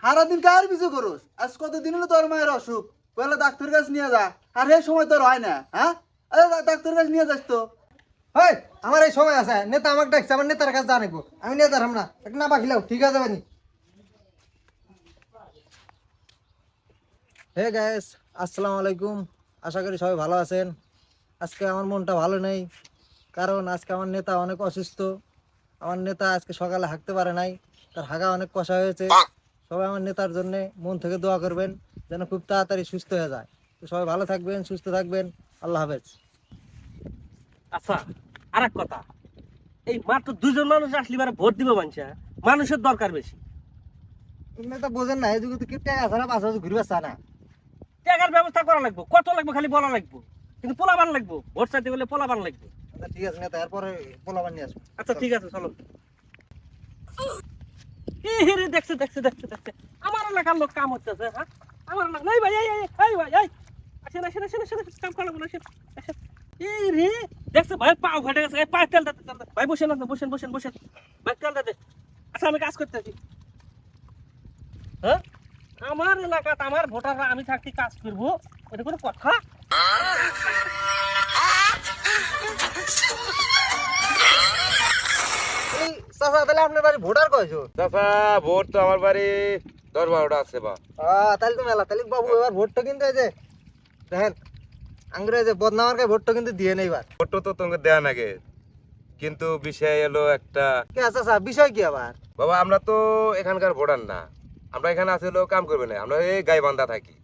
সারাদিন কার পিছু করস? আজ কতদিন হলো তোর মায়ের অসুখ, বলে ডাক্তার কাছে নিয়ে যা। আর এই সময় তোর হয় না, হ্যাঁ? ডাক্তার কাছে নিয়ে যাস তো। আমার এই সময় আছে, নেতা আমাকে ডাকছে, আমার নেতার কাছে জানাবো, আমি নেতার হাম না না বাকিলাও ঠিক আছে বানি। হে গাইস, আসসালামু আলাইকুম। আশা করি সবাই ভালো আছেন। আজকে আমার মনটা ভালো নেই, কারণ আজকে আমার নেতা অনেক অসুস্থ। আমার নেতা আজকে সকালে হাঁটতে পারে নাই, তার হাগা অনেক কষা হয়েছে। সবাই আমার নেতার জন্য মন থেকে দোয়া করবেন যেন খুব তাড়াতাড়ি সুস্থ হয়ে যায়। তো সবাই ভালো থাকবেন, সুস্থ থাকবেন। আল্লাহ হাফেজ। আচ্ছা, আর এক কথা, এই মাত্র দুজন মানুষ আসলে এবারে ভোট দিবে মানুষের দরকার বেশি। নেতা বোঝেন না, এই যুগে তো কি টাকা ছাড়া বাঁচা ঘুরবে চা না। টাকার ব্যবস্থা করা লাগবে, কত লাগবে খালি বলা লাগবে, কিন্তু পোলাবান লাগবে, ভোট চাইতে গেলে পোলাবান লাগবে। আচ্ছা ঠিক আছে নেতা, এরপরে পোলাবান নিয়ে আসবো। আচ্ছা ঠিক আছে, চলো। দেখছে দেখছে দেখছে দেখছে আমার এলাকার লোক কাম হচ্ছে। হ্যাঁ, আমার এলাকা নাই ভাই, এই ভাই, এই আসেন আসেন আসেন আসেন, কাম করা বলে আসেন আসেন। এই রে দেখছে ভাই, পা ঘটে গেছে, পায়ে তেল দে ভাই, বসেন না, বসেন বসেন বসেন ভাই, তেল দে। আচ্ছা আমি কাজ করতেছি। হ্যাঁ, আমার এলাকাতে আমার ভোটাররা আমি থাকতে কাজ করবো, এটা কোনো কথা? এই চাচা, তাহলে আপনার বাড়ি ভোটার কয়জন? চাচা, ভোট তো আমার বাড়ি 10-12টা আছে বা। তাহলে তো মেলা। তাহলে বাবু এবার ভোটটা কিন্তু এই যে দেখেন, আঙ্গুরে বদনামার ভোটটা কিন্তু দিয়ে নেই এবার। ভোট তো তোমাকে দেয়া নাগে, কিন্তু বিষয় এলো একটা। কে চাচা, বিষয় কি আবার? বাবা, আমরা তো এখানকার ভোটার না, আমরা এখানে আছে হলো কাম করবে না, আমরা এই গাই বান্ধা থাকি।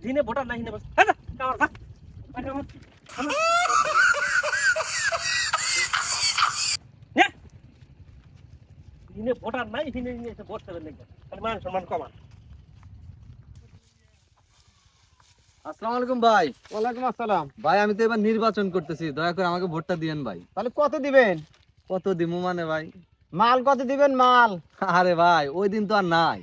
দিনে ভোটার নাই, দিনে ভোটার নাই, ভোট দেবেন নাকি? মান সম্মান কমান। আসসালামু আলাইকুম ভাই। ওয়ালাইকুম আসসালাম। ভাই আমি তো এবার নির্বাচন করতেছি, দয়া করে আমাকে ভোটটা দিয়েন ভাই। তাহলে কত দিবেন? কত দিমু মানে ভাই? মাল কত দিবেন মাল? আরে ভাই, ওই দিন তো আর নাই।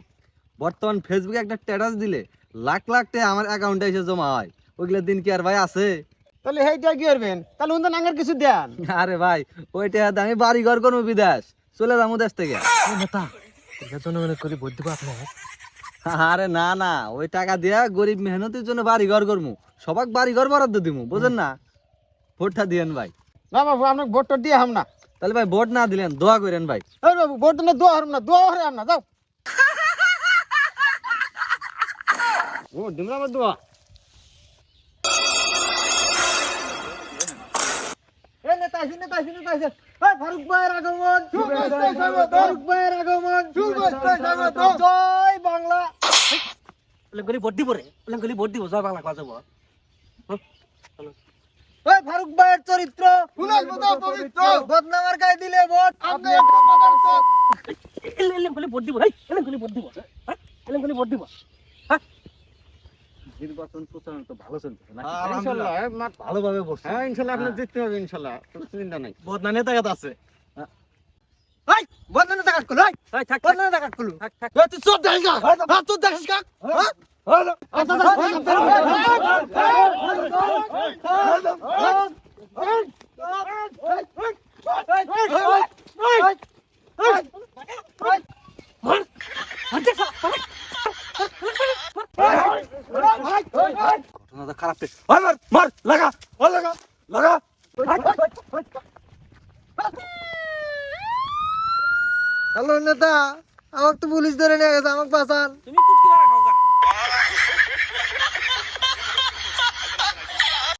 বর্তমান ফেসবুকে একটা স্ট্যাটাস দিলে লাখ লাখ টাকা আমার অ্যাকাউন্টে এসে জমা হয়, ওইগুলো দিন কি আর ভাই আছে? তাহলে সেইটা কি করবেন? তাহলে উনতো নাঙ্গের কিছু দেন। আরে ভাই, ওই টাকা আমি বাড়ি ঘর করবো, বিদেশ চলে যাবো দেশ থেকে। নেতা জনগণের করে ভোট দিব আপনার? আরে না না, ওই টাকা দিয়া গরিব মেহনতির জন্য বাড়ি ঘর করবো, সবাক বাড়ি ঘর বরাদ্দ দিমু, বুঝেন না? ভোটটা দিয়েন ভাই। না বাবু, আপনাকে ভোটটা দিয়ে হাম না। তাহলে ভাই ভোট না দিলেন, দোয়া করেন ভাই। এই বাবু, ভোট দিলে দোয়া হারম না, দোয়া হারে হাম না, যাও। ভোট দিন আমার দোয়া। এই নেতা আইছে, নেতা আইছে, নেতা আইছে। এই ফারুক ভাইয়ের আগমন, ফারুক ভাইয়ের আগমন, জয় বাংলা। ভোট দিব রে, ভোট দিব, জয় বাংলা কাজ যাবো। এই ফারুক ভাইয়ের চরিত্র পবিত্র, বদনামার গায়ে দিলে ভোট আপনি ভোট দিব, ভোট দিব, ভোট দিব। নির্বাচন প্রচারণা তো ভালো চলছে না? ইনশাআল্লাহ ভালোভাবে বসছে। হ্যাঁ ইনশাআল্লাহ আপনি জিততে হবে ইনশাআল্লাহ, চিন্তা নাই। বদনা নেতা কাজ আছে। এই বদনানে টাকা কল, এই এই থাক থাক বদনানে টাকা কল। থাক থাক। এই তুই চোর দেখিস না, হ্যাঁ চোর দেখিস না, হ্যাঁ ঘটনাটা খারাপ। মার লাগা লাগা লাগা। হ্যালো নেতা, আমাকে তো পুলিশ ধরে নিয়ে গেছে, আমাকে বাঁচান। তুমি কুটকি মারা খাও